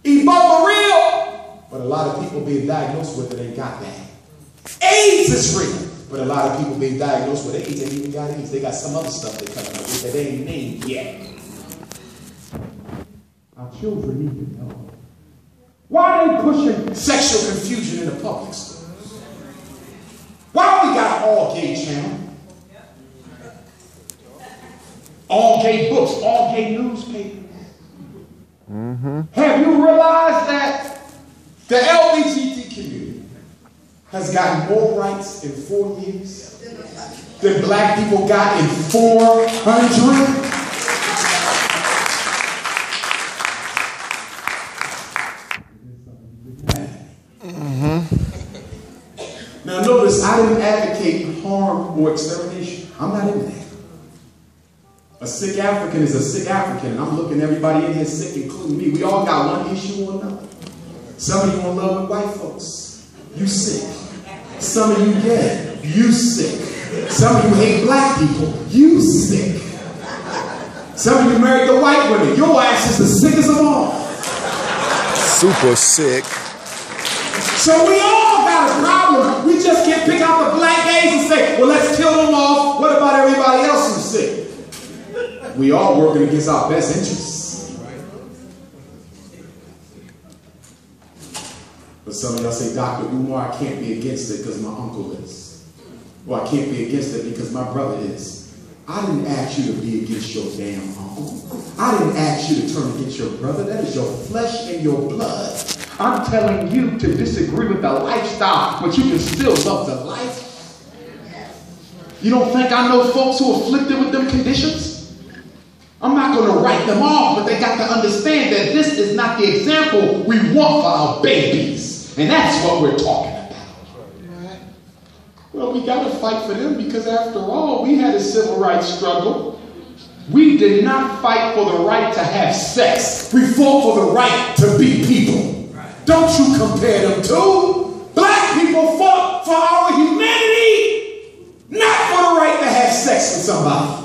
Ebola real, but a lot of people being diagnosed with it ain't got that. AIDS is real, but a lot of people being diagnosed with AIDS ain't even got AIDS. They got some other stuff they're coming up with that they ain't named yet. Our children need to know. Why are they pushing sexual confusion in the public schools? Why we got all gay channel? All gay books, all gay newspapers. Have you realized that the LGBT community has gotten more rights in 4 years than black people got in 400? Now notice, I didn't advocate harm or extermination. I'm not into that. A sick African is a sick African, and I'm looking at everybody in here sick, including me. We all got one issue or another. Some of you in love with white folks. You sick. Some of you gay. You sick. Some of you hate black people. You sick. Some of you married to white women. Your ass is the sickest of all. Super sick. So we all got a problem. We just can't pick out the black gays and say, well, let's kill them off. What about everybody else who's sick? We all working against our best interests. But some of y'all say, Dr. Umar, I can't be against it because my uncle is. Or I can't be against it because my brother is. I didn't ask you to be against your damn uncle. I didn't ask you to turn against your brother. That is your flesh and your blood. I'm telling you to disagree with the lifestyle, but you can still love the life. You don't think I know folks who are afflicted with them conditions? I'm not going to write them off, but they got to understand that this is not the example we want for our babies. And that's what we're talking about. Well, we got to fight for them because after all, we had a civil rights struggle. We did not fight for the right to have sex. We fought for the right to be people. Don't you compare them two. Black people fought for our humanity, not for the right to have sex with somebody.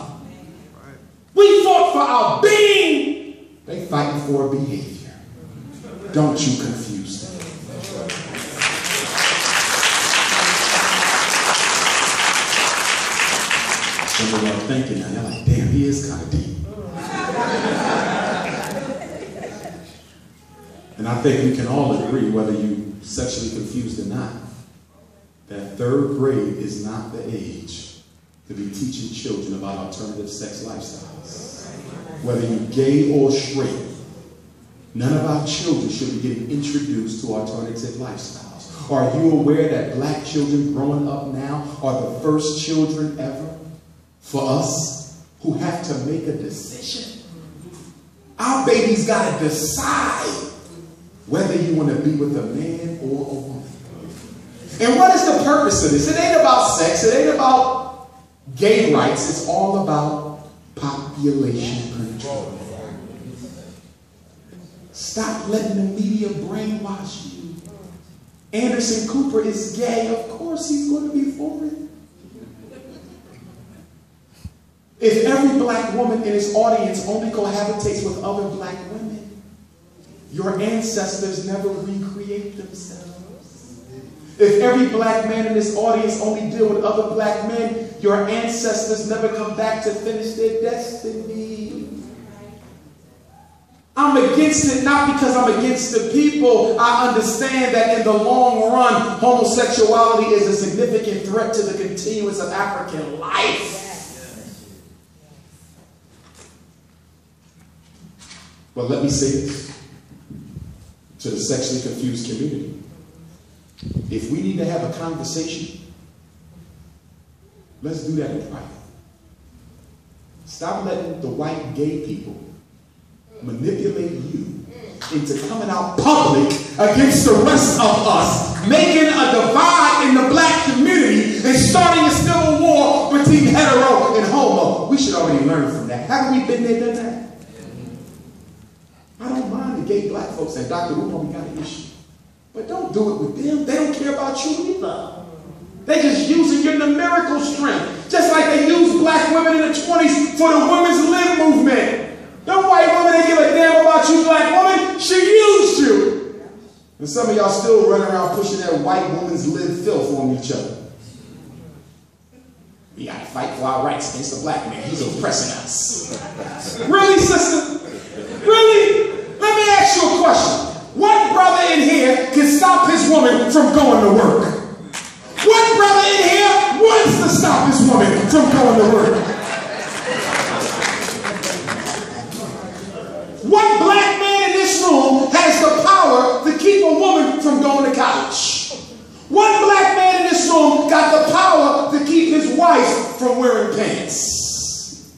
We fought for our being. They fighting for behavior. Don't you confuse them. Some of y'all thinking now, they're like, damn, he is kind of deep. And I think we can all agree, whether you sexually confused or not, that 3rd grade is not the age to be teaching children about alternative sex lifestyles. Whether you're gay or straight, none of our children should be getting introduced to alternative lifestyles. Are you aware that black children growing up now are the first children ever for us who have to make a decision? Our babies got to decide whether you want to be with a man or a woman. And what is the purpose of this? It ain't about sex. It ain't about gay rights. It's all about population control. Stop letting the media brainwash you. Anderson Cooper is gay. Of course he's going to be for it. If every black woman in his audience only cohabitates with other black women, your ancestors never recreate themselves. If every black man in this audience only deal with other black men, your ancestors never come back to finish their destiny. I'm against it not because I'm against the people. I understand that in the long run, homosexuality is a significant threat to the continuance of African life. But let me say this to the sexually confused community. If we need to have a conversation, let's do that in private. Stop letting the white gay people manipulate you into coming out public against the rest of us, making a divide in the black community and starting a civil war between hetero and homo. We should already learn from that. Haven't we been there, done that? I don't mind the gay black folks saying, Dr. Umar, we got an issue. But don't do it with them. They don't care about you either. They just using your numerical strength. Just like they used black women in the 20s for the women's lib movement. Them white women, they give a damn about you, black woman. She used you. And some of y'all still running around pushing that white woman's lid filth on each other. We got to fight for our rights against the black man. He's oppressing us. Really, sister? Really? Let me ask you a question. What brother in here can stop his woman from going to work? What brother in here wants to stop his woman from going to work? What black man in this room has the power to keep a woman from going to college? What black man in this room got the power to keep his wife from wearing pants?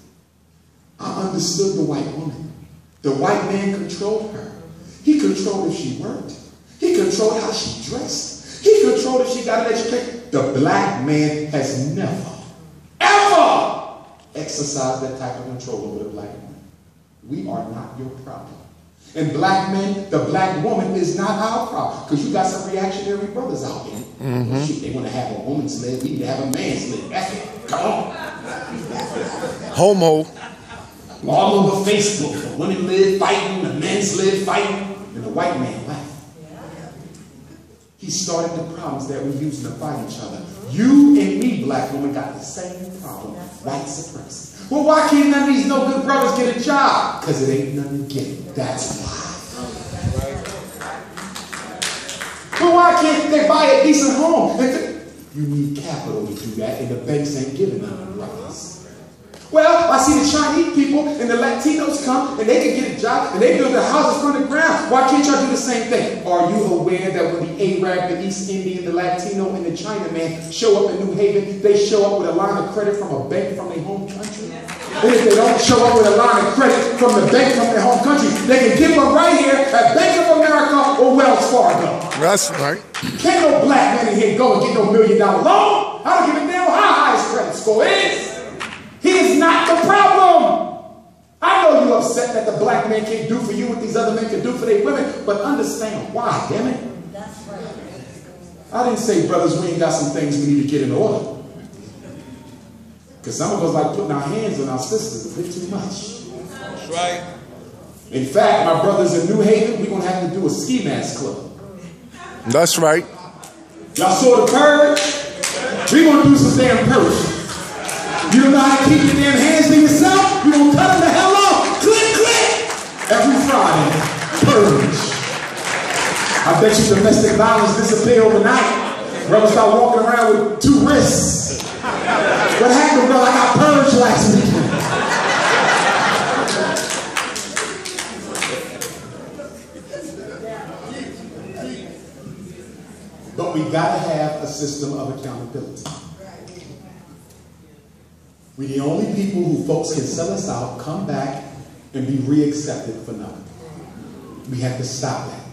I understood the white woman. The white man controlled her. He controlled if she worked. He controlled how she dressed. He controlled if she got an education. The black man has never, ever exercised that type of control over the black woman. We are not your problem. And black men, the black woman is not our problem. Because you got some reactionary brothers out here. Well, shoot, they want to have a woman's leg. We need to have a man's leg. That's it. Come on. Homo. All over Facebook. The women live fighting, the men's live fighting, and the white man laugh. He started the problems that we're using to fight each other. You and me, black woman, got the same problem. White supremacy. Well, why can't none of these no good brothers get a job? Because it ain't nothing to get. That's why. Well, why can't they buy a decent home? You need capital to do that, and the banks ain't giving none of the brothers. Well, I see the Chinese people and the Latinos come and they can get a job and they build their houses from the ground. Why can't y'all do the same thing? Are you aware that when the Arab, the East Indian, the Latino, and the Chinaman show up in New Haven, they show up with a line of credit from a bank from their home country? And if they don't show up with a line of credit from the bank from their home country, they can give them right here at Bank of America or Wells Fargo. That's right. Can't no black man in here go and get no $1 million loan. I don't give a damn how high his credit score is. He is not the problem. I know you're upset that the black man can't do for you what these other men can do for their women, but understand why, damn it. That's right. I didn't say, brothers, we ain't got some things we need to get in order. Because some of us like putting our hands on our sisters a bit too much. That's right. In fact, my brothers in New Haven, we're going to have to do a ski mask club. That's right. Y'all saw the purge? We're going to do some damn purge. You don't know how to keep your damn hands to yourself? You're going to cut them the hell off. Click, click. Every Friday. Purge. I bet you domestic violence disappear overnight. Brothers start walking around with 2 wrists. What happened, brother? I got purged last weekend. But we got to have a system of accountability. We're the only people who folks can sell us out, come back, and be reaccepted for nothing. We have to stop that.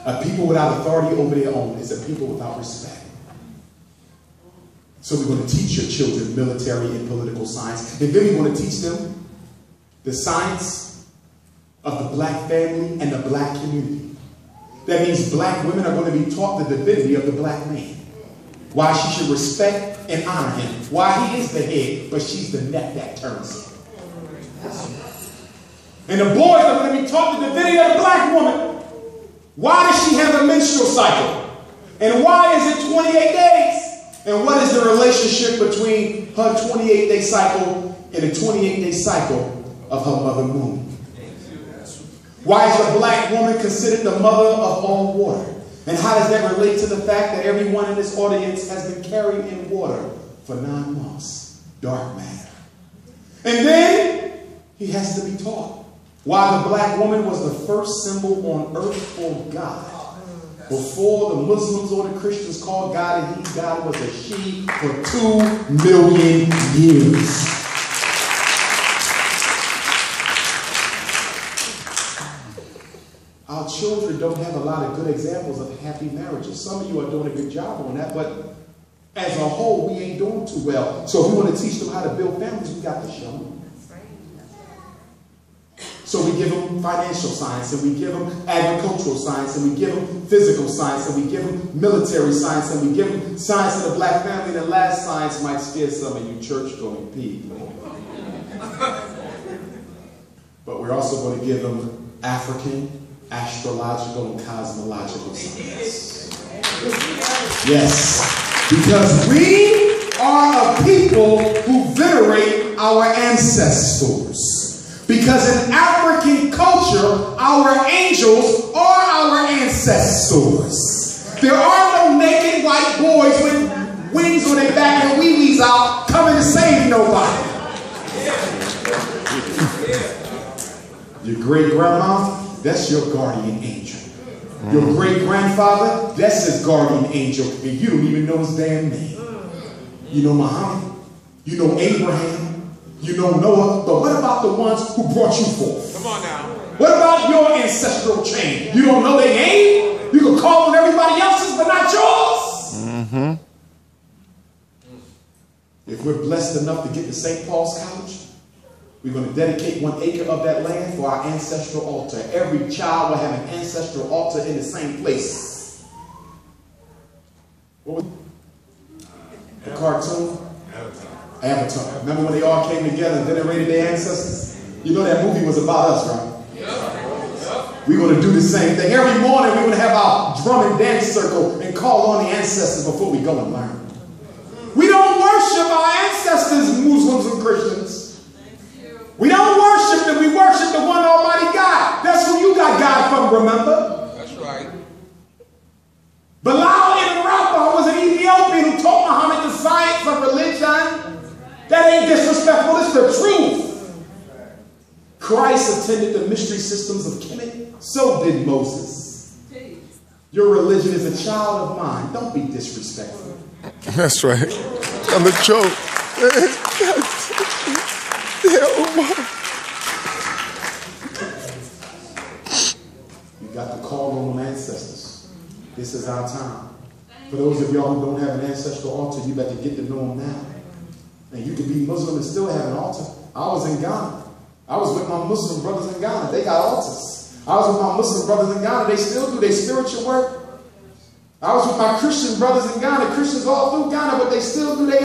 A people without authority over their own is a people without respect. So we're going to teach your children military and political science. And then we're going to teach them the science of the black family and the black community. That means black women are going to be taught the divinity of the black man. Why she should respect and honor him. Why he is the head, but she's the neck that turns him. And the boys are going to be taught the divinity of the black woman. Why does she have a menstrual cycle? And why is it 28 days? And what is the relationship between her 28-day cycle and the 28-day cycle of her mother moon? Why is a black woman considered the mother of all water? And how does that relate to the fact that everyone in this audience has been carried in water for 9 months? Dark matter. And then he has to be taught why the black woman was the first symbol on earth for God. Before the Muslims or the Christians called God and he, God was a she for 2 million years. Our children don't have a lot of good examples of happy marriages. Some of you are doing a good job on that, but as a whole, we ain't doing too well. So if we want to teach them how to build families, we got to show them. So we give them financial science, and we give them agricultural science, and we give them physical science, and we give them military science, and we give them science of the black family. And the last science might scare some of you church-going people. But we're also going to give them African, astrological and cosmological science. Yes, because we are a people who venerate our ancestors. Because in African culture, our angels are our ancestors. There are no naked white boys with wings on their back and wee-wees out coming to save nobody. Your great-grandma, that's your guardian angel. Your great-grandfather, that's his guardian angel, and you don't even know his damn name. You know Muhammad, you know Abraham, you know Noah, but what about the ones who brought you forth? Come on now. What about your ancestral chain? You don't know their name? You can call on everybody else's, but not yours? If we're blessed enough to get to St. Paul's College, we're going to dedicate 1 acre of that land for our ancestral altar. Every child will have an ancestral altar in the same place. What was the cartoon? Avatar. Remember when they all came together and venerated their ancestors? You know that movie was about us, right? We're going to do the same thing. Every morning we're going to have our drum and dance circle and call on the ancestors before we go and learn. We don't worship our ancestors, Muslims and Christians. We don't worship them, we worship the one Almighty God. That's who you got God from, remember? That's right. Bilal ibn Rabah was an Ethiopian who taught Muhammad the science of religion. That ain't disrespectful, it's the truth. Christ attended the mystery systems of Kemet, so did Moses. Your religion is a child of mine. Don't be disrespectful. That's right. I'm the joke. You got to call on ancestors. This is our time. For those of y'all who don't have an ancestral altar, you better get to know them now. And you can be Muslim and still have an altar. I was in Ghana. I was with my Muslim brothers in Ghana. They got altars. I was with my Muslim brothers in Ghana. They still do their spiritual work. I was with my Christian brothers in Ghana. Christians all through Ghana, but they still do their